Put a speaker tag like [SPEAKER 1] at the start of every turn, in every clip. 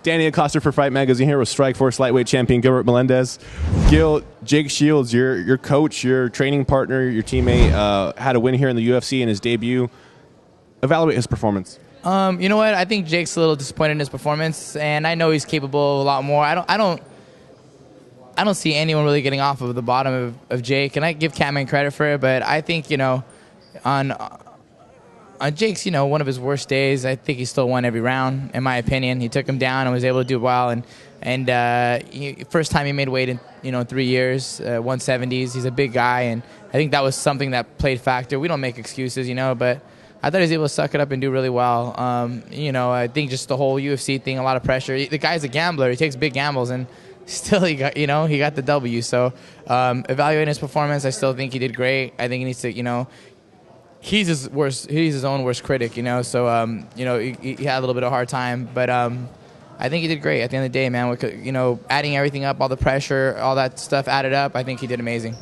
[SPEAKER 1] Danny Acosta for Fight Magazine here with Strikeforce lightweight champion Gilbert Melendez. Gil, Jake Shields, your coach, your training partner, your teammate, had a win here in the UFC in his debut. Evaluate his performance.
[SPEAKER 2] You know what? I think Jake's a little disappointed in his performance, and I know he's capable of a lot more. I don't see anyone really getting off of the bottom of Jake, and I give Catman credit for it, but I think, on Jake's, one of his worst days, I think he still won every round, in my opinion. He took him down and was able to do well, and first time he made weight in 3 years, 170s. He's a big guy, and I think that was something that played factor. We don't make excuses, but I thought he was able to suck it up and do really well. I think just the whole UFC thing, a lot of pressure. The guy's a gambler. He takes big gambles, and still he got the W. So evaluating his performance, I still think he did great. I think he needs to, he's his own worst critic, So he had a little bit of a hard time, but I think he did great. At the end of the day, man, with, adding everything up, all the pressure, all that stuff added up, I think he did amazing.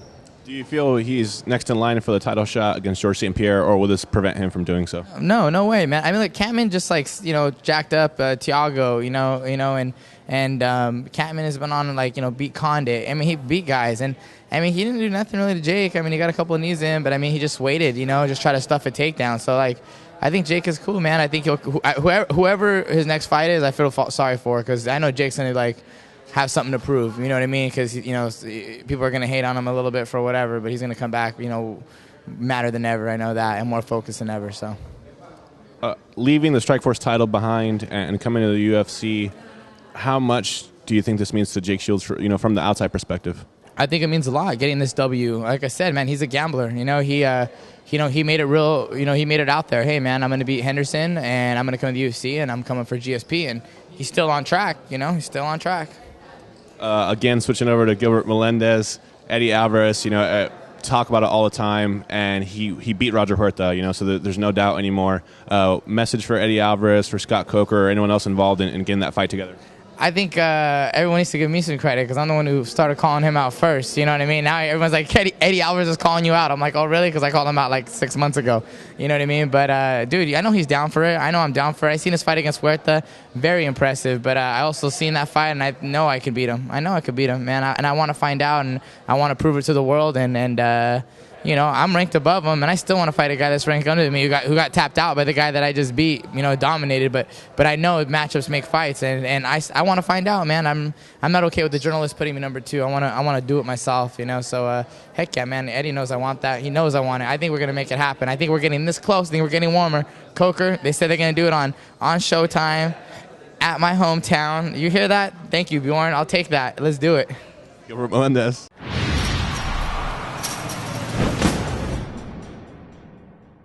[SPEAKER 1] Do you feel he's next in line for the title shot against George St. Pierre, or will this prevent him from doing so?
[SPEAKER 2] No way, man. I mean, Catman just jacked up Thiago, and Catman has been on beat Condit. I mean, he beat guys, and I mean, he didn't do nothing really to Jake. I mean, he got a couple of knees in, but I mean, he just waited, just try to stuff a takedown. So I think Jake is cool, man. I think whoever his next fight is, I feel sorry for, because I know Jake's gonna have something to prove, you know what I mean? Because, people are going to hate on him a little bit for whatever, but he's going to come back, madder than ever. I know that, and more focused than ever. So,
[SPEAKER 1] leaving the Strikeforce title behind and coming to the UFC, how much do you think this means to Jake Shields, from the outside perspective?
[SPEAKER 2] I think it means a lot, getting this W. Like I said, man, he's a gambler. He made it real. He made it out there. Hey, man, I'm going to beat Henderson, and I'm going to come to the UFC, and I'm coming for GSP, and he's still on track. He's still on track.
[SPEAKER 1] Again, switching over to Gilbert Melendez, Eddie Alvarez, talk about it all the time, and he beat Roger Huerta, so there's no doubt anymore. Message for Eddie Alvarez, for Scott Coker, or anyone else involved in getting that fight together?
[SPEAKER 2] I think everyone needs to give me some credit, because I'm the one who started calling him out first. You know what I mean? Now everyone's like, Eddie Alvarez is calling you out. I'm like, oh, really? Because I called him out 6 months ago. You know what I mean? But, dude, I know he's down for it. I know I'm down for it. I seen his fight against Huerta. Very impressive. But I also seen that fight, and I know I could beat him. I know I could beat him, man. And I want to find out, and I want to prove it to the world. I'm ranked above him, and I still want to fight a guy that's ranked under me who got tapped out by the guy that I just beat, dominated. But I know matchups make fights, and I want to find out, man. I'm not okay with the journalists putting me number 2. I want to do it myself, So heck yeah, man. Eddie knows I want that. He knows I want it. I think we're gonna make it happen. I think we're getting this close. I think we're getting warmer. Coker, they said they're gonna do it on Showtime at my hometown. You hear that? Thank you, Bjorn. I'll take that. Let's do it.
[SPEAKER 1] Gilbert Melendez.